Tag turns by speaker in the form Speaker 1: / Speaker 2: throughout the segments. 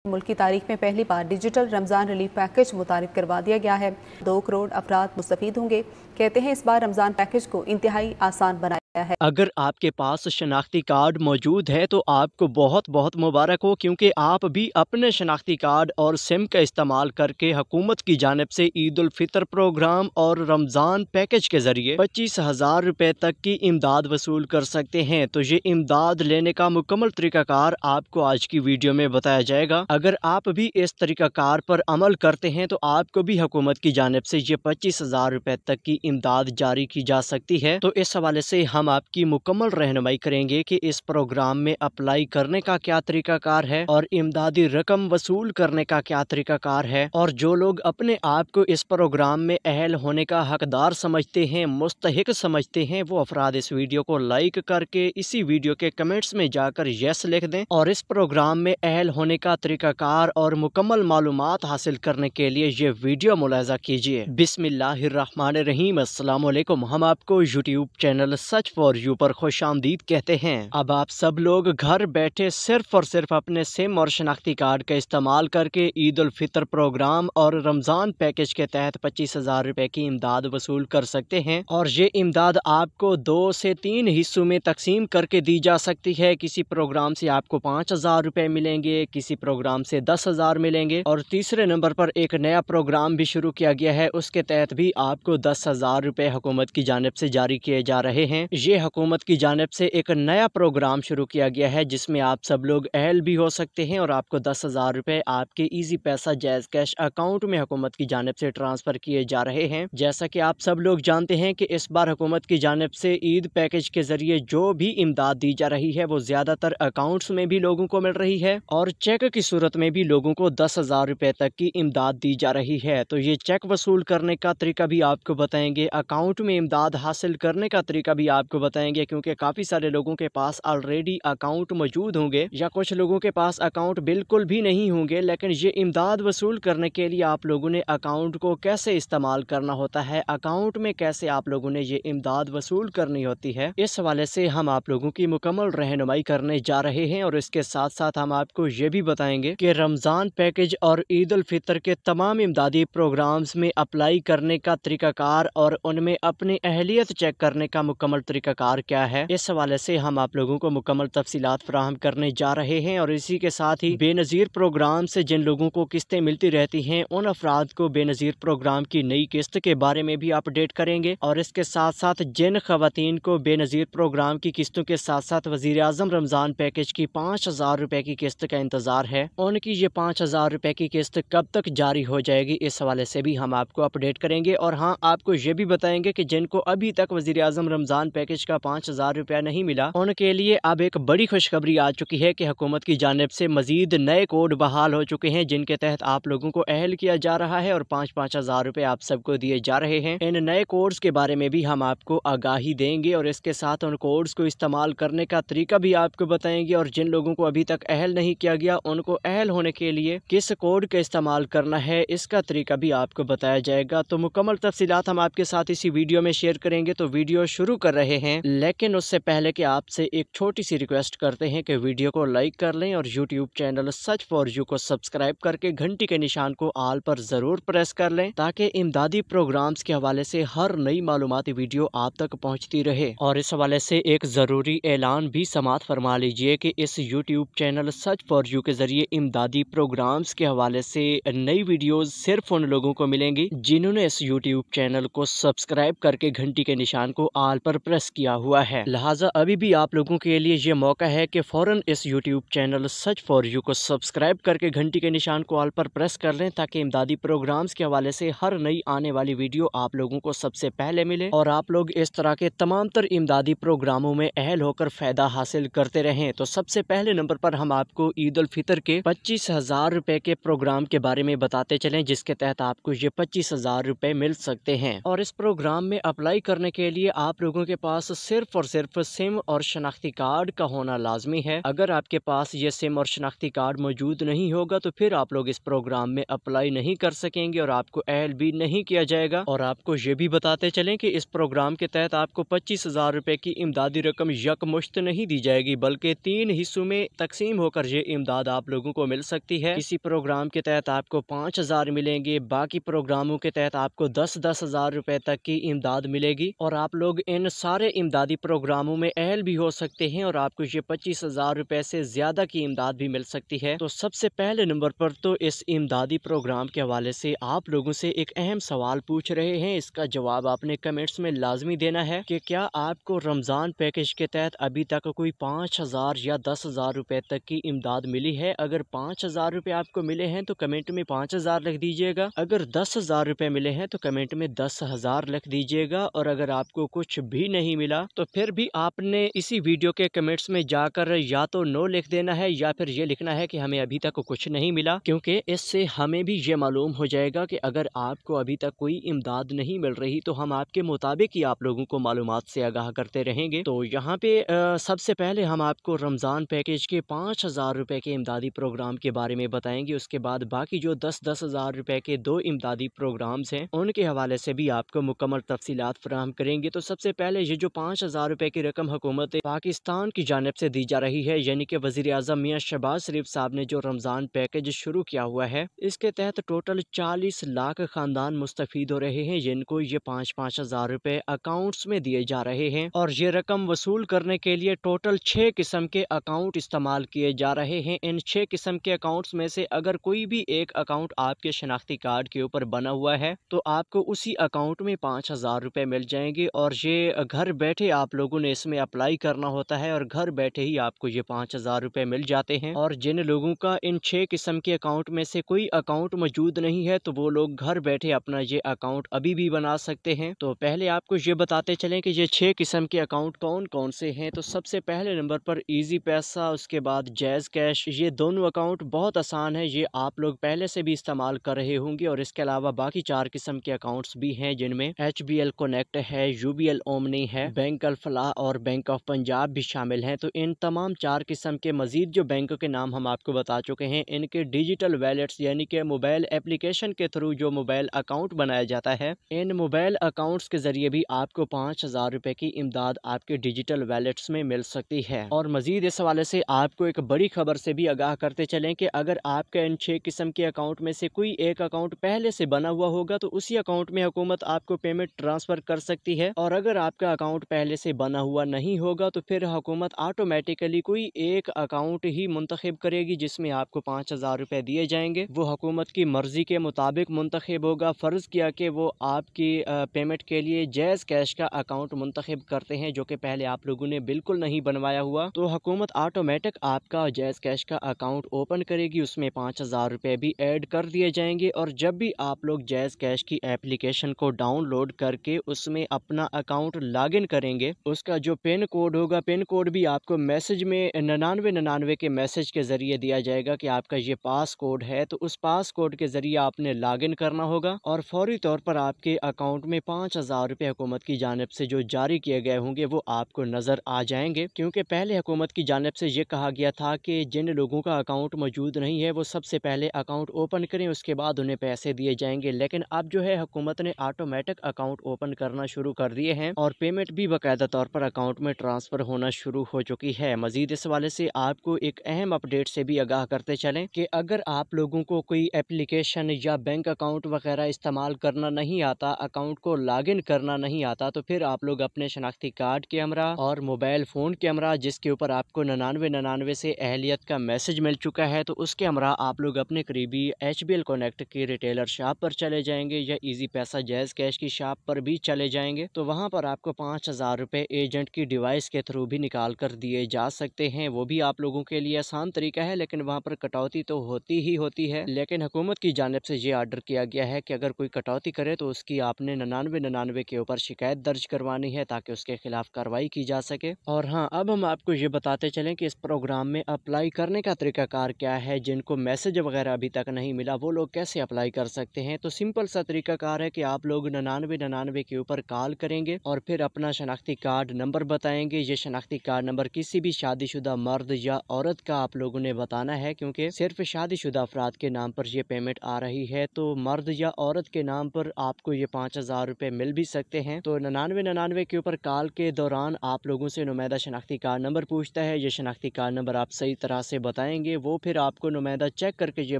Speaker 1: मुल्क की तारीख में पहली बार डिजिटल रमज़ान रिलीफ पैकेज मुतारिफ करवा दिया गया है। 2 करोड़ अफराद मुस्तफीद होंगे। कहते हैं इस बार रमज़ान पैकेज को इंतहाई आसान बनाया है।
Speaker 2: अगर आपके पास शनाख्ती कार्ड मौजूद है तो आपको बहुत बहुत मुबारक हो, क्योंकि आप भी अपने शनाख्ती कार्ड और सिम का इस्तेमाल करके हुकूमत की जानिब से ईद उल फितर प्रोग्राम और रमज़ान पैकेज के जरिए 25,000 रुपए तक की इमदाद वसूल कर सकते हैं। तो ये इमदाद लेने का मुकम्मल तरीकाकार आपको आज की वीडियो में बताया जाएगा। अगर आप भी इस तरीकाकार पर अमल करते हैं तो आपको भी हुकूमत की जानिब से ये 25,000 रुपए तक की इमदाद जारी की जा सकती है। तो इस हवाले से हम आपकी मुकम्मल रहनुमाई करेंगे कि इस प्रोग्राम में अप्लाई करने का क्या तरीकाकार है और इमदादी रकम वसूल करने का क्या तरीकाकार है। और जो लोग अपने आप को इस प्रोग्राम में अहल होने का हकदार समझते हैं, मुस्तहिक समझते हैं, वो अफराद इस वीडियो को लाइक करके इसी वीडियो के कमेंट्स में जाकर यस लिख दें और इस प्रोग्राम में अहल होने का तरीकाकार और मुकम्मल मालूमात हासिल करने के लिए ये वीडियो मुलाजा कीजिए। बिस्मिल्लाहिर्रहमानिर्रहीम। अस्सलाम वालेकुम। हम आपको YouTube channel such for you पर खुशामदीद कहते हैं। अब आप सब लोग घर बैठे सिर्फ और सिर्फ अपने सिम और शनाख्ती कार्ड का इस्तेमाल करके ईद उल फितर प्रोग्राम और रमजान पैकेज के तहत 25,000 रुपए की इमदाद वसूल कर सकते हैं। और ये इमदाद आपको 2 से 3 हिस्सों में तकसीम करके दी जा सकती है। किसी प्रोग्राम से आपको 5,000 रुपए मिलेंगे, किसी प्रोग्राम से 10,000 मिलेंगे और तीसरे नंबर पर एक नया प्रोग्राम भी शुरू किया गया है, उसके तहत भी आपको 10,000 रुपए हुकूमत की जानिब से जारी किए जा रहे हैं। ये हुकूमत की जानिब से एक नया प्रोग्राम शुरू किया गया है जिसमें आप सब लोग अहल भी हो सकते हैं और आपको 10,000 रुपए आपके इजी पैसा जैज़ कैश अकाउंट में हुकूमत की जानिब से ट्रांसफर किए जा रहे हैं। जैसा कि आप सब लोग जानते हैं कि इस बार हुकूमत की जानिब से ईद पैकेज के जरिए जो भी इमदाद दी जा रही है वो ज्यादातर अकाउंट्स में भी लोगों को मिल रही है और चेक की सूरत में भी लोगों को 10,000 रुपए तक की इमदाद दी जा रही है। तो ये चेक वसूल करने का तरीका भी आपको बताएंगे, अकाउंट में इमदाद हासिल करने का तरीका भी आपको बताएंगे, क्योंकि काफी सारे लोगों के पास ऑलरेडी अकाउंट मौजूद होंगे या कुछ लोगों के पास अकाउंट बिल्कुल भी नहीं होंगे। लेकिन ये इमदाद वसूल करने के लिए आप लोगों ने अकाउंट को कैसे इस्तेमाल करना होता है, अकाउंट में कैसे आप लोगों ने ये इमदाद वसूल करनी होती है, इस हवाले से हम आप लोगों की मुकम्मल रहनुमाई करने जा रहे हैं। और इसके साथ साथ हम आपको ये भी बताएंगे कि रमजान पैकेज और ईद उल फितर के तमाम इमदादी प्रोग्राम्स में अप्लाई करने का तरीकाकार और उनमें अपनी अहलियत चेक करने का मुकम्मल तरीकाकार क्या है। इस हवाले से हम आप लोगों को मुकम्मल तफसीलात फराहम करने जा रहे हैं। और इसी के साथ ही बेनज़ीर प्रोग्राम से जिन लोगों को किस्तें मिलती रहती हैं उन अफराद को बेनज़ीर प्रोग्राम की नई किस्त के बारे में भी अपडेट करेंगे। और इसके साथ साथ जिन खवातीन को बेनज़ीर प्रोग्राम की किस्तों के साथ साथ वज़ीर आज़म रमज़ान पैकेज की 5,000 रुपए की किस्त का इंतजार है, उनकी ये 5,000 रुपए की किस्त कब तक जारी हो जाएगी, इस हवाले से भी हम आपको अपडेट करेंगे। और हाँ, आपको ये भी बताएंगे कि जिनको अभी तक वज़ीर आज़म रमज़ान पैकेज का 5,000 रुपया नहीं मिला उनके लिए अब एक बड़ी खुशखबरी आ चुकी है कि हुकूमत की जानिब से मजीद नए कोड बहाल हो चुके हैं जिनके तहत आप लोगों को अहल किया जा रहा है और 5,000 रुपए आप सबको दिए जा रहे हैं। इन नए कोड्स के बारे में भी हम आपको आगाही देंगे और इसके साथ उन कोड्स को इस्तेमाल करने का तरीका भी आपको बताएंगे। और जिन लोगों को अभी तक अहल नहीं किया गया उनको अहल होने के लिए किस कोड का इस्तेमाल करना है, इसका तरीका भी आपको बताया जाएगा। तो मुकम्मल तफसीलात हम आपके साथ इसी वीडियो में शेयर करेंगे। तो वीडियो शुरू कर रहे हैं, लेकिन उससे पहले कि आपसे एक छोटी सी रिक्वेस्ट करते हैं कि वीडियो को लाइक कर लें और YouTube channel such for you को सब्सक्राइब करके घंटी के निशान को आल पर जरूर प्रेस कर लें ताकि इमदादी प्रोग्राम्स के हवाले से हर नई मालूमाती वीडियो आप तक पहुंचती रहे। और इस हवाले से एक जरूरी ऐलान भी समात फरमा लीजिए कि इस YouTube channel such for you के जरिए इमदादी प्रोग्राम्स के हवाले से नई वीडियोस सिर्फ उन लोगों को मिलेंगी जिन्होंने इस यूट्यूब चैनल को सब्सक्राइब करके घंटी के निशान को आल पर प्रेस किया हुआ है। लिहाजा अभी भी आप लोगों के लिए ये मौका है कि फौरन इस YouTube channel such for you को सब्सक्राइब करके घंटी के निशान को आल पर प्रेस कर लें ताकि इमदादी प्रोग्राम्स के हवाले से हर नई आने वाली वीडियो आप लोगों को सबसे पहले मिले और आप लोग इस तरह के तमाम तर इमदादी प्रोग्रामों में अहल होकर फायदा हासिल करते रहें। तो सबसे पहले नंबर पर हम आपको ईद उल फितर के 25,000 रुपए के प्रोग्राम के बारे में बताते चलें जिसके तहत आपको ये 25,000 रुपए मिल सकते हैं। और इस प्रोग्राम में अप्लाई करने के लिए आप लोगों के पास पास सिर्फ और सिर्फ सिम और शनाख्ती कार्ड का होना लाजमी है। अगर आपके पास ये सिम और शनाख्ती कार्ड मौजूद नहीं होगा तो फिर आप लोग इस प्रोग्राम में अप्लाई नहीं कर सकेंगे और आपको अहल भी नहीं किया जाएगा। और आपको ये भी बताते चलें कि इस प्रोग्राम के तहत आपको 25,000 रुपए की इमदादी रकम यकमुश्त नहीं दी जाएगी, बल्कि 3 हिस्सों में तकसीम होकर ये इमदाद आप लोगों को मिल सकती है। किसी प्रोग्राम के तहत आपको 5,000 मिलेंगे, बाकी प्रोग्रामों के तहत आपको 10-10 हजार रुपए तक की इमदाद मिलेगी और आप लोग इन सारे इमदादी प्रोग्रामों में अहल भी हो सकते हैं और आपको ये 25,000 रुपए से ज्यादा की इमदाद भी मिल सकती है। तो सबसे पहले नंबर पर तो इस इमदादी प्रोग्राम के हवाले से आप लोगों से एक अहम सवाल पूछ रहे हैं, इसका जवाब आपने कमेंट्स में लाजमी देना है कि क्या आपको रमजान पैकेज के तहत अभी तक कोई 5,000 या 10,000 रुपए तक की इमदाद मिली है। अगर 5,000 रुपए आपको मिले हैं तो कमेंट में 5,000 लिख दीजिएगा। अगर 10,000 रुपए मिले हैं तो कमेंट में 10,000 लिख दीजिएगा। और अगर आपको कुछ भी नहीं मिला तो फिर भी आपने इसी वीडियो के कमेंट्स में जाकर या तो नो लिख देना है या फिर ये लिखना है कि हमें अभी तक कुछ नहीं मिला, क्योंकि इससे हमें भी ये मालूम हो जाएगा कि अगर आपको अभी तक कोई इमदाद नहीं मिल रही तो हम आपके मुताबिक ही आप लोगों को मालूमात से आगाह करते रहेंगे। तो यहाँ पे सबसे पहले हम आपको रमज़ान पैकेज के 5,000 रुपए के इमदादी प्रोग्राम के बारे में बताएंगे। उसके बाद बाकी जो 10-10 हजार रुपए के 2 इमदादी प्रोग्राम्स हैं उनके हवाले से भी आपको मुकम्मल तफसीलात फराहम करेंगे। तो सबसे पहले ये जो 5,000 रुपए की रकम हुकूमत पाकिस्तान की जानिब से दी जा रही है, यानी कि वज़ीर आज़म मियां शहबाज शरीफ साहब ने जो रमज़ान पैकेज शुरू किया हुआ है, इसके तहत टोटल 40 लाख खानदान मुस्तफ़ीद हो रहे हैं, जिनको ये 5-5 हजार रुपए अकाउंट्स में दिए जा रहे हैं। और ये रकम वसूल करने के लिए टोटल 6 किस्म के अकाउंट इस्तेमाल किए जा रहे हैं। इन 6 किस्म के अकाउंट्स में से अगर कोई भी एक अकाउंट आपके शनाख्ती कार्ड के ऊपर बना हुआ है तो आपको उसी अकाउंट में 5,000 रुपए मिल जाएंगे। और ये घर बैठे आप लोगों ने इसमें अप्लाई करना होता है और घर बैठे ही आपको ये 5,000 रुपए मिल जाते हैं। और जिन लोगों का इन 6 किस्म के अकाउंट में से कोई अकाउंट मौजूद नहीं है तो वो लोग घर बैठे अपना ये अकाउंट अभी भी बना सकते हैं। तो पहले आपको ये बताते चलें कि ये 6 किस्म के अकाउंट कौन कौन से हैं। तो सबसे पहले नंबर पर इजी पैसा, उसके बाद जैज़ कैश, ये दोनों अकाउंट बहुत आसान है, ये आप लोग पहले से भी इस्तेमाल कर रहे होंगे। और इसके अलावा बाकी 4 किस्म के अकाउंट्स भी हैं, जिनमें HBL कनेक्ट है, UBL ओमनी है, बैंक अल फलाह और बैंक ऑफ पंजाब भी शामिल हैं। तो इन तमाम 4 किस्म के मजीद जो बैंकों के नाम हम आपको बता चुके हैं, इनके डिजिटल वैलेट्स यानी कि मोबाइल एप्लीकेशन के थ्रू जो मोबाइल अकाउंट बनाया जाता है, इन मोबाइल अकाउंट्स के जरिए भी आपको 5,000 रुपए की इमदाद आपके डिजिटल वैलेट्स में मिल सकती है। और मजीद इस हवाले से आपको एक बड़ी खबर से भी आगाह करते चलें कि अगर आपका इन 6 किस्म के अकाउंट में से कोई एक अकाउंट पहले से बना हुआ होगा तो उसी अकाउंट में हुकूमत आपको पेमेंट ट्रांसफर कर सकती है। और अगर आपका अकाउंट पहले से बना हुआ नहीं होगा तो फिर हुकूमत ऑटोमेटिकली कोई एक अकाउंट ही मुंतखब करेगी जिसमें आपको 5,000 रुपए दिए जाएंगे। वो हुकूमत की मर्जी के मुताबिक मुंतखब होगा। फर्ज किया कि वो आपकी पेमेंट के लिए जैज़ कैश का अकाउंट मुंतखब करते हैं जो कि पहले आप लोगों ने बिल्कुल नहीं बनवाया हुआ, तो हुकूमत ऑटोमेटिक आपका जैज़ कैश का अकाउंट ओपन करेगी, उसमें 5,000 रुपए भी ऐड कर दिए जाएंगे। और जब भी आप लोग जैज़ कैश की एप्लीकेशन को डाउनलोड करके उसमें अपना अकाउंट लॉगिन करेंगे, उसका जो पिन कोड होगा, पिन कोड भी आपको मैसेज में 9999 के मैसेज के जरिए दिया जाएगा कि आपका ये पास कोड है। तो उस पास कोड के जरिए आपने लॉगिन करना होगा और फौरी तौर पर आपके अकाउंट में 5,000 रुपए हुकूमत की जानिब से जो जारी किए गए होंगे वो आपको नजर आ जाएंगे। क्योंकि पहले हुकूमत की जानिब से ये कहा गया था कि जिन लोगों का अकाउंट मौजूद नहीं है वो सबसे पहले अकाउंट ओपन करें, उसके बाद उन्हें पैसे दिए जाएंगे। लेकिन अब जो है हुकूमत ने ऑटोमेटिक अकाउंट ओपन करना शुरू कर दिए हैं और पेमेंट भी बाकायदा तौर पर अकाउंट में ट्रांसफर होना शुरू हो चुकी है। मजीद इस वाले से आपको एक अहम अपडेट से भी आगाह करते चलें कि अगर आप लोगों को कोई एप्लीकेशन या बैंक अकाउंट वगैरह इस्तेमाल करना नहीं आता, अकाउंट को लॉगिन करना नहीं आता, तो फिर आप लोग अपने शनाख्ती कार्ड के हमरा और मोबाइल फ़ोन के हमरा जिसके ऊपर आपको 9999 से अहलियत का मैसेज मिल चुका है, तो उसके हमरा आप लोग अपने करीबी HBL कनेक्ट की रिटेलर शॉप पर चले जाएंगे या इजी पैसा जैज़ कैश की शॉप पर भी चले जाएंगे। तो वहाँ पर आपको 5,000 रुपए एजेंट की डिवाइस के थ्रू भी निकाल कर दिए जा सकते हैं। वो भी आप लोगों के लिए आसान तरीका है, लेकिन वहाँ पर कटौती तो होती ही होती है। लेकिन हुकूमत की जानिब से ये आर्डर किया गया है कि अगर कोई कटौती करे तो उसकी आपने 9999 के ऊपर शिकायत दर्ज करवानी है ताकि उसके खिलाफ कार्रवाई की जा सके। और हाँ, अब हम आपको ये बताते चलें कि इस प्रोग्राम में अप्लाई करने का तरीकाकार क्या है। जिनको मैसेज वगैरह अभी तक नहीं मिला वो लोग कैसे अप्लाई कर सकते हैं। तो सिंपल सा तरीकाकार है कि आप लोग 9999 के ऊपर कॉल करेंगे और फिर अपना अपना शनाख्ती कार्ड नंबर बताएंगे। ये शनाख्ती कार्ड नंबर किसी भी शादीशुदा मर्द या औरत का आप लोगों ने बताना है, क्योंकि सिर्फ शादीशुदा अफराद के नाम पर ये पेमेंट आ रही है। तो मर्द या औरत के नाम पर आपको ये 5,000 रुपये मिल भी सकते हैं। तो 9999 के ऊपर कॉल के दौरान आप लोगों से नुमाइंदा शनाख्ती कार्ड नंबर पूछता है। ये शनाख्ती कार्ड नंबर आप सही तरह से बताएंगे, वो फिर आपको नुमाइंदा चेक करके ये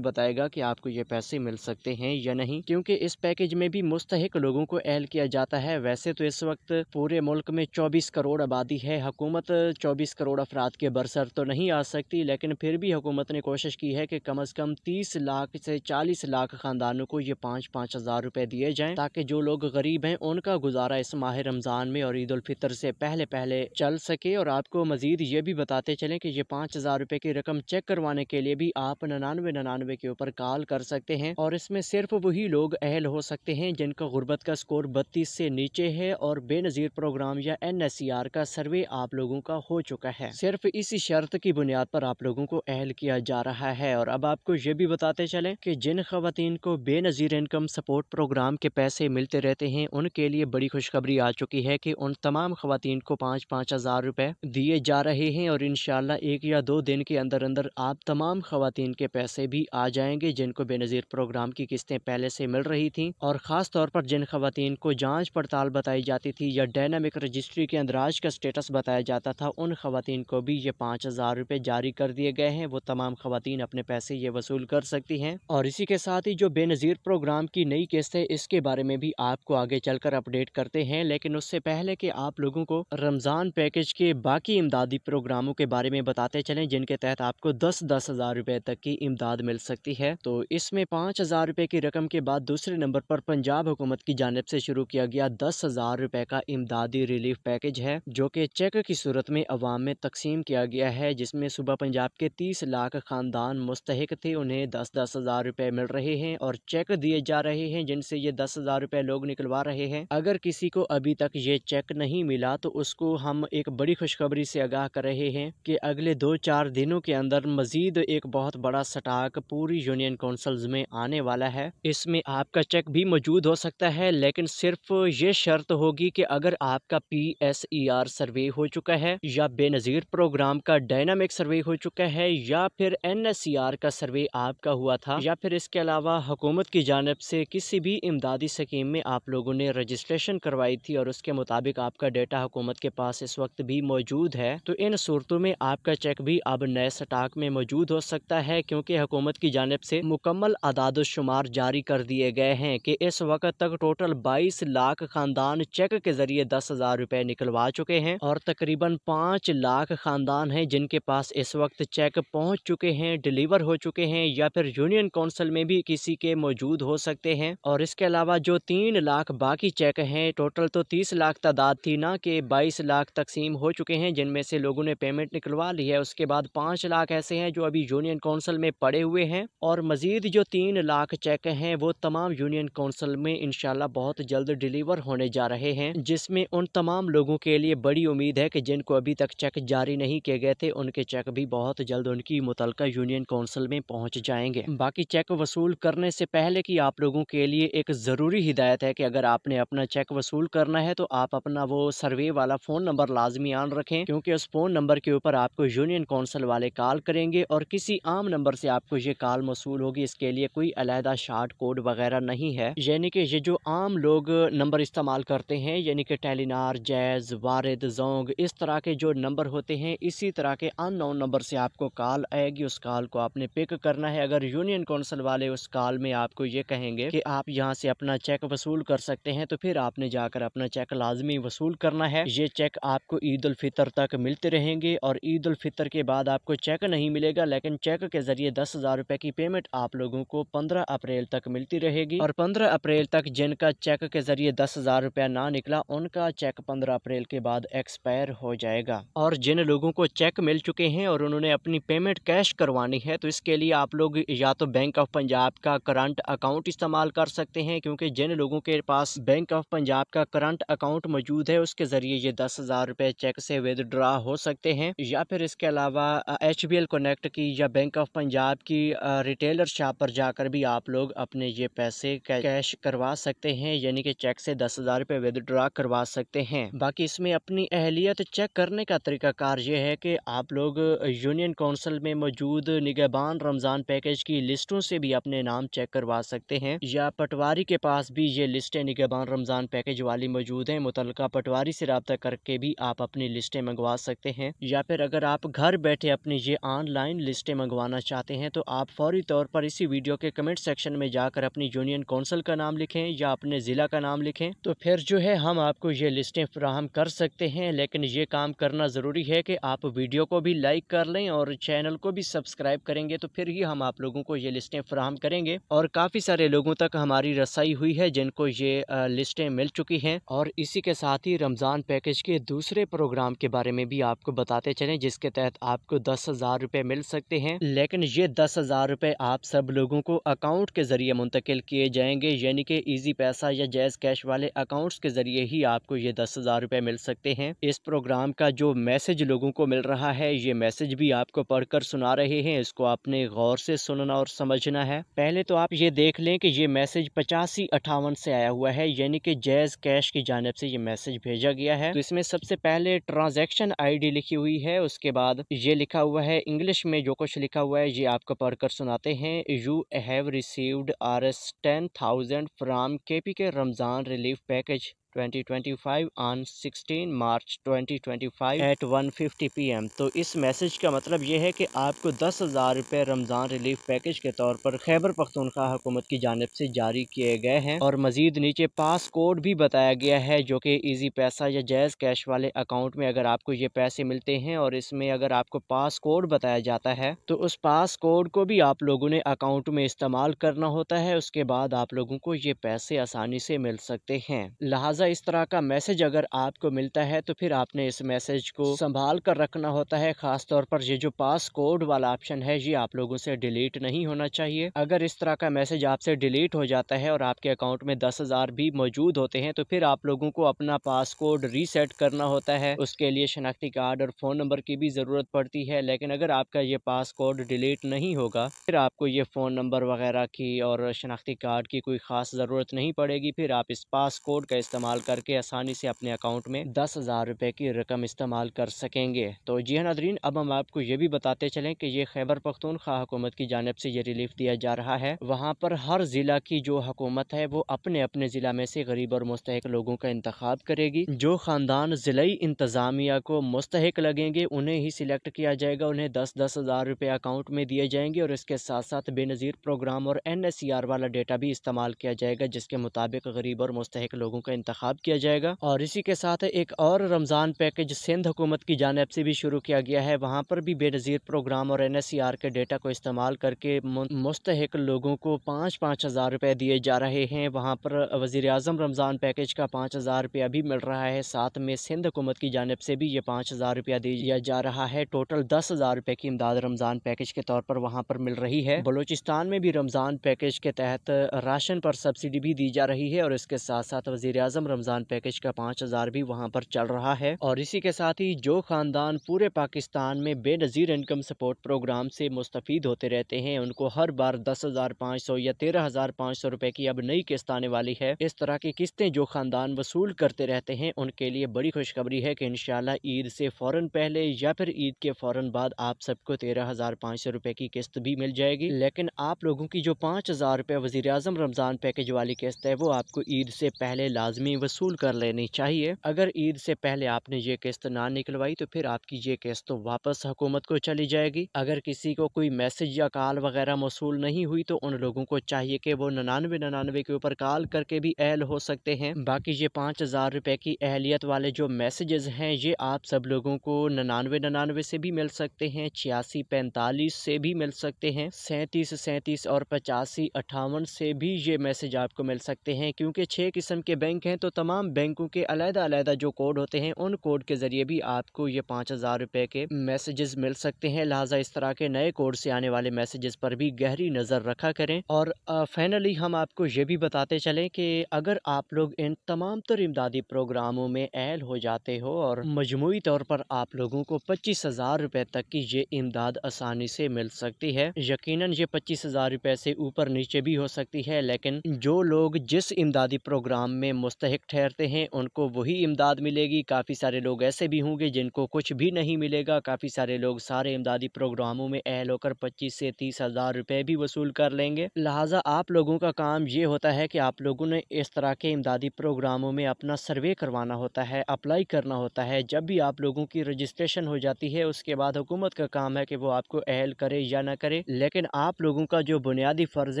Speaker 2: बताएगा कि आपको ये पैसे मिल सकते हैं या नहीं, क्योंकि इस पैकेज में भी मुस्तहिक लोगों को एहल किया जाता है। वैसे तो इस वक्त पूरे मुल्क में 24 करोड़ आबादी है। हुकूमत 24 करोड़ अफराद के बरसर तो नहीं आ सकती, लेकिन फिर भी हुकूमत ने कोशिश की है कि कम अज़ कम 30 लाख से 40 लाख ख़ानदानों को ये 5-5 हज़ार रुपये दिए जाएँ, ताकि जो लोग गरीब हैं उनका गुजारा इस माह रमज़ान में और ईद उल फितर से पहले पहले चल सके। और आपको मज़ीद ये भी बताते चलें कि ये 5,000 रुपये की रकम चेक करवाने के लिए भी आप 9999 के ऊपर कॉल कर सकते हैं। और इसमें सिर्फ वही लोग अहल हो सकते हैं जिनका गुर्बत का स्कोर 32 से नीचे है और बेनज़ीर प्रोग्राम या NSCR का सर्वे आप लोगों का हो चुका है। सिर्फ इसी शर्त की बुनियाद पर आप लोगों को अहल किया जा रहा है। और अब आपको ये भी बताते चलें कि जिन खवातीन को बेनज़ीर इनकम सपोर्ट प्रोग्राम के पैसे मिलते रहते हैं, उनके लिए बड़ी खुशखबरी आ चुकी है कि उन तमाम खवातीन को 5-5 हज़ार रुपये दिए जा रहे हैं। और इंशाल्लाह 1 या 2 दिन के अंदर अंदर आप तमाम खवातीन के पैसे भी आ जाएंगे जिनको बेनज़ीर प्रोग्राम की किस्तें पहले से मिल रही थी। और ख़ास तौर पर जिन खवातीन को जांच पड़ताल बताई जाती थी या डायनामिक रजिस्ट्री के अंदराज का स्टेटस बताया जाता था, उन खवातीन को भी ये 5,000 रुपये जारी कर दिए गए हैं। वो तमाम खवातीन अपने पैसे ये वसूल कर सकती हैं। और इसी के साथ ही जो बेनज़ीर प्रोग्राम की नई किस्त है, इसके बारे में भी आपको आगे चलकर अपडेट करते हैं। लेकिन उससे पहले कि आप लोगों को रमज़ान पैकेज के बाकी इमदादी प्रोग्रामों के बारे में बताते चलें, जिनके तहत आपको 10-10 हज़ार रुपये तक की इमदाद मिल सकती है। तो इसमें 5,000 रुपये की रकम के बाद दूसरे नंबर पर पंजाब हुकूमत की जानिब से शुरू किया गया 10,000 रुपये का इमदादी रिलीफ पैकेज है, जो कि चेक की सूरत में अवाम में तकसीम किया गया है। जिसमें सूबा पंजाब के 30 लाख ख़ानदान मुस्तहिक थे, उन्हें 10-10 हज़ार रुपये मिल रहे हैं और चेक दिए जा रहे हैं, जिनसे ये 10,000 रुपये लोग निकलवा रहे हैं। अगर किसी को अभी तक ये चेक नहीं मिला तो उसको हम एक बड़ी खुशखबरी से आगाह कर रहे हैं कि अगले 2-4 दिनों के अंदर मजीद एक बहुत बड़ा स्टाक पूरी यूनियन काउंसिल्स में आने वाला है। इसमें आपका चेक भी मौजूद हो सकता है, लेकिन सिर्फ ये शर्त होगी कि अगर आपका PSER सर्वे हो चुका है या बेनज़ीर प्रोग्राम का डायनामिक सर्वे हो चुका है या फिर NSCR का सर्वे आपका हुआ था, या फिर इसके अलावा हुकूमत की जानिब से किसी भी इमदादी स्कीम में आप लोगों ने रजिस्ट्रेशन करवाई थी और उसके मुताबिक आपका डेटा हुकूमत के पास इस वक्त भी मौजूद है। तो इन सूरतों में आपका चेक भी अब नए स्टाक में मौजूद हो सकता है, क्योंकि हुकूमत की जानिब से मुकम्मल आदाद-ओ-शुमार जारी कर दिए गए हैं कि इस वक्त तक टोटल 22 लाख ख़ानदान चेक के जरिए 10,000 रुपये निकलवा चुके हैं और तकरीबन 5 लाख ख़ानदान हैं जिनके पास इस वक्त चेक पहुंच चुके हैं, डिलीवर हो चुके हैं या फिर यूनियन काउंसिल में भी किसी के मौजूद हो सकते हैं। और इसके अलावा जो 3 लाख बाकी चेक हैं, टोटल तो 30 लाख तादाद थी ना कि 22 लाख तकसीम हो चुके हैं, जिनमें से लोगों ने पेमेंट निकलवा ली है। उसके बाद 5 लाख ऐसे हैं जो अभी यूनियन काउंसिल में पड़े हुए हैं और मजीद जो 3 लाख चेक हैं वो तमाम यूनियन काउंसिल में इंशाल्लाह बहुत जल्द डिलीवर होने जा रहे हैं, जिसमें उन तमाम लोगों के लिए बड़ी उम्मीद है कि जिनको अभी तक चेक जारी नहीं किए गए थे, उनके चेक भी बहुत जल्द उनकी मुतलका यूनियन काउंसिल में पहुंच जाएंगे। बाकी चेक वसूल करने से पहले की आप लोगों के लिए एक ज़रूरी हिदायत है कि अगर आपने अपना चेक वसूल करना है तो आप अपना वो सर्वे वाला फ़ोन नंबर लाजमी ऑन रखें, क्योंकि उस फ़ोन नंबर के ऊपर आपको यूनियन काउंसिल वाले कॉल करेंगे और किसी आम नंबर से आपको ये कॉल मौसूल होगी। इसके लिए कोई अलहदा शार्ट कोड वगैरह नहीं है, यानी कि ये जो आम लोग नंबर इस्तेमाल करते हैं, यानी कि टेलीनार, जैज़, वारिद, जोंग, इस तरह के जो नंबर होते हैं, इसी तरह के अननोन नंबर से आपको कॉल आएगी। उस कॉल को आपने पिक करना है। अगर यूनियन काउंसिल वाले उस कॉल में आपको ये कहेंगे कि आप यहाँ से अपना चेक वसूल कर सकते हैं, तो फिर आपने जाकर अपना चेक लाजमी वसूल करना है। ये चेक आपको ईद उल फितर तक मिलते रहेंगे और ईद उल फितर के बाद आपको चेक नहीं मिलेगा, लेकिन चेक के जरिए 10,000 रुपये की पेमेंट आप लोगों को 15 अप्रैल तक मिलती रहेगी। और 15 अप्रैल तक जिनका चेक के जरिए 10,000 रुपया ना निकला, उनका चेक 15 अप्रैल के बाद एक्सपायर हो जाएगा। और जिन लोगों को चेक मिल चुके हैं और उन्होंने अपनी पेमेंट कैश करवानी है, तो इसके लिए आप लोग या तो बैंक ऑफ पंजाब का करंट अकाउंट इस्तेमाल कर सकते हैं, क्योंकि जिन लोगों के पास बैंक ऑफ पंजाब का करंट अकाउंट मौजूद है उसके जरिए ये 10,000 रुपये चेक से विदड्रा हो सकते हैं। या फिर इसके अलावा HBL कनेक्ट की या बैंक ऑफ पंजाब की रिटेलर शॉप पर जाकर भी आप लोग अपने ये पैसे कैश करवा सकते हैं, यानी कि चेक से 10,000 रुपये विदड्रा करवा सकते हैं। बाकी इसमें अपनी अहलियत चेक करने का तरीकाकार ये है कि आप लोग यूनियन काउंसिल में मौजूद निगहबान रमज़ान पैकेज की लिस्टों से भी अपने नाम चेक करवा सकते हैं, या पटवारी के पास भी ये लिस्टें निगहबान रमज़ान पैकेज वाली मौजूद हैं। मुतल्लिका पटवारी से रब्ता करके भी आप अपनी लिस्टें मंगवा सकते हैं, या फिर अगर आप घर बैठे अपनी ये ऑनलाइन लिस्टें मंगवाना चाहते हैं तो आप फौरी तौर पर इसी वीडियो के कमेंट सेक्शन में जाकर अपनी यूनियन काउंसिल का नाम लिखें या अपने ज़िला का नाम लिखें, तो फिर जो है हम आपको ये लिस्टें फराहम कर सकते हैं। लेकिन ये काम करना ज़रूरी है कि आप वीडियो को भी लाइक कर लें और चैनल को भी सब्सक्राइब करेंगे, तो फिर ही हम आप लोगों को ये लिस्टें फराहम करेंगे। और काफ़ी सारे लोगों तक हमारी रसाई हुई है जिनको ये लिस्टें मिल चुकी हैं। और इसी के साथ ही रमज़ान पैकेज के दूसरे प्रोग्राम के बारे में भी आपको बताते चलें, जिसके तहत आपको 10,000 रुपये मिल सकते हैं। लेकिन ये 10,000 रुपये आप सब लोगों को अकाउंट के ज़रिए मुंतकिल किए जाएंगे, यानी कि ईजी पैसा या जैज़ कैश वाले अकाउंट्स के ज़रिए ही आपको ये 10,000 रुपये मिल सकते हैं। इस प्रोग्राम का जो मैसेज लोगों को मिल रहा है, ये मैसेज भी आपको पढ़कर सुना रहे हैं। इसको आपने गौर से सुनना और समझना है। पहले तो आप ये देख लें कि ये मैसेज 8558 से आया हुआ है, यानी कि जैज़ कैश की जानिब से ये मैसेज भेजा गया है। तो इसमें सबसे पहले ट्रांजैक्शन आईडी लिखी हुई है, उसके बाद ये लिखा हुआ है इंग्लिश में जो कुछ लिखा हुआ है ये आपको पढ़कर सुनाते हैं। You have received Rs10,000 from KPK Ramzan relief package 2025 on 16 March 2025 at 1:50 PM। तो इस मैसेज का मतलब ये है कि आपको 10,000 रुपये रमज़ान रिलीफ पैकेज के तौर पर खैबर पख्तूनख्वा हुकूमत की जानिब से जारी किए गए हैं। और मजीद नीचे पास कोड भी बताया गया है, जो कि ईजी पैसा या जैज़ कैश वाले अकाउंट में अगर आपको ये पैसे मिलते हैं और इसमें अगर आपको पास कोड बताया जाता है तो उस पास कोड को भी आप लोगों ने अकाउंट में इस्तेमाल करना होता है। उसके बाद आप लोगों को ये पैसे आसानी से मिल सकते हैं। लिहाजा इस तरह का मैसेज अगर आपको मिलता है तो फिर आपने इस मैसेज को संभाल कर रखना होता है। खास तौर पर ये जो पास कोड वाला ऑप्शन है ये आप लोगों से डिलीट नहीं होना चाहिए। अगर इस तरह का मैसेज आपसे डिलीट हो जाता है और आपके अकाउंट में 10,000 भी मौजूद होते हैं तो फिर आप लोगों को अपना पास कोड रीसेट करना होता है। उसके लिए शनाख्ती कार्ड और फ़ोन नंबर की भी ज़रूरत पड़ती है। लेकिन अगर आपका ये पास कोड डिलीट नहीं होगा फिर आपको ये फ़ोन नंबर वगैरह की और शनाख्ती कार्ड की कोई ख़ास ज़रूरत नहीं पड़ेगी। फिर आप इस पास कोड का इस्तेमाल करके आसानी से अपने अकाउंट में 10,000 रुपये की रकम इस्तेमाल कर सकेंगे। तो जी हाँ नाज़रीन, अब हम आपको ये भी बताते चलें कि ये खैबर पख्तूनख्वा हुकूमत की जानिब से ये रिलीफ दिया जा रहा है। वहाँ पर हर ज़िला की जो हुकूमत है वो अपने अपने ज़िला में से गरीब और मुस्तहिक लोगों का इंतखाब करेगी। जो ख़ानदान ज़िलाई इंतज़ामिया को मुस्तहिक लगेंगे उन्हें ही सिलेक्ट किया जाएगा। उन्हें 10,000 रुपये अकाउंट में दिए जाएंगे और इसके साथ साथ बेनज़ीर प्रोग्राम और NSCR वाला डेटा भी इस्तेमाल किया जाएगा, जिसके मुताबिक गरीब और मुस्तहिक लोगों का इंतखाब किया जाएगा। और इसी के साथ एक और रमज़ान पैकेज सिंध हुकूमत की जानिब से भी शुरू किया गया है। वहाँ पर भी बेनज़ीर प्रोग्राम और NSCR के डेटा को इस्तेमाल करके मुस्तहिक लोगों को 5-5 हज़ार रुपये दिए जा रहे हैं। वहाँ पर वज़ीर आज़म रमज़ान पैकेज का 5,000 रुपया भी मिल रहा है। साथ में सिंध हुकूमत की जानिब से भी ये 5,000 रुपया दिया जा रहा है। टोटल 10,000 रुपये की इमदाद रमज़ान पैकेज के तौर पर वहाँ पर मिल रही है। बलूचिस्तान में भी रमज़ान पैकेज के तहत राशन पर सब्सिडी भी दी जा रही है और इसके साथ साथ वज़ीर आज़म रमज़ान पैकेज का 5,000 भी वहाँ पर चल रहा है। और इसी के साथ ही जो ख़ानदान पूरे पाकिस्तान में बेनज़ीर इनकम सपोर्ट प्रोग्राम से मुस्तफ़ीद होते रहते हैं उनको हर बार 10,500 या 13,500 रुपये की अब नई किस्त आने वाली है। इस तरह की किस्तें जो ख़ानदान वसूल करते रहते हैं उनके लिए बड़ी खुशखबरी है कि इंशाल्लाह ईद से फ़ौरन पहले या फिर ईद के फ़ौरन बाद आप सबको 13,500 रुपये की किस्त भी मिल जाएगी। लेकिन आप लोगों की जो 5,000 रुपये वज़ीर आज़म रमज़ान पैकेज वाली किस्त है वो आपको ईद से पहले लाजमी वसूल कर लेनी चाहिए। अगर ईद से पहले आपने ये किस्त ना निकलवाई तो फिर आपकी ये किस्त तो वापस हुकूमत को चली जाएगी। अगर किसी को कोई मैसेज या कॉल वगैरह मौसूल नहीं हुई तो उन लोगों को चाहिए कि वो 9999 के ऊपर कॉल करके भी अहल हो सकते हैं। बाकी ये 5,000 रुपये की अहलियत वाले जो मैसेजेस हैं ये आप सब लोगों को 9999 से भी मिल सकते हैं, 8645 से भी मिल सकते हैं, 3737 और 8558 से भी ये मैसेज आपको मिल सकते हैं। क्योंकि 6 किस्म के बैंक हैं तो तमाम बैंकों के अलग-अलग जो कोड होते हैं उन कोड के ज़रिए भी आपको ये 5,000 रुपये के मैसेजेस मिल सकते हैं। लिहाजा इस तरह के नए कोड से आने वाले मैसेजेस पर भी गहरी नज़र रखा करें। और फाइनली हम आपको ये भी बताते चलें कि अगर आप लोग इन तमाम तर इमदादी प्रोग्रामों में अहल हो जाते हो और मजमूई तौर पर आप लोगों को 25,000 रुपये तक की ये इमदाद आसानी से मिल सकती है। यकीनन ये 25,000 रुपये से ऊपर नीचे भी हो सकती है, लेकिन जो लोग जिस इमदादी प्रोग्राम में मुस्तहिक लायक ठहरते हैं उनको वही इमदाद मिलेगी। काफ़ी सारे लोग ऐसे भी होंगे जिनको कुछ भी नहीं मिलेगा। काफ़ी सारे लोग सारे इमदादी प्रोग्रामों में अहल होकर 25 से 30 हज़ार रुपये भी वसूल कर लेंगे। लिहाजा आप लोगों का काम ये होता है कि आप लोगों ने इस तरह के इमदादी प्रोग्रामों में अपना सर्वे करवाना होता है, अप्लाई करना होता है। जब भी आप लोगों की रजिस्ट्रेशन हो जाती है उसके बाद हुकूमत का काम है कि वो आपको अहल करे या ना करे, लेकिन आप लोगों का जो बुनियादी फ़र्ज़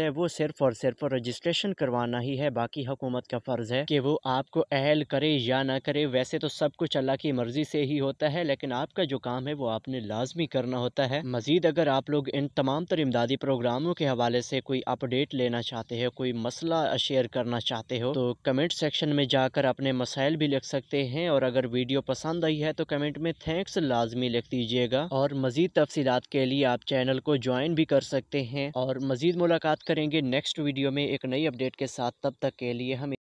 Speaker 2: है वो सिर्फ़ और सिर्फ रजिस्ट्रेशन करवाना ही है। बाकी हुकूमत का फ़र्ज़ है कि वो आपको अहल करे या ना करे। वैसे तो सब कुछ अल्लाह की मर्ज़ी से ही होता है, लेकिन आपका जो काम है वो आपने लाजमी करना होता है। मज़ीद अगर आप लोग इन तमाम तर इमदादी प्रोग्रामों के हवाले से कोई अपडेट लेना चाहते हो, कोई मसला शेयर करना चाहते हो, तो कमेंट सेक्शन में जाकर अपने मसाइल भी लिख सकते हैं। और अगर वीडियो पसंद आई है तो कमेंट में थैंक्स लाजमी लिख दीजिएगा। और मज़ीद तफसीलात के लिए आप चैनल को ज्वाइन भी कर सकते हैं। और मज़ीद मुलाकात करेंगे नेक्स्ट वीडियो में एक नई अपडेट के साथ। तब तक के लिए हमें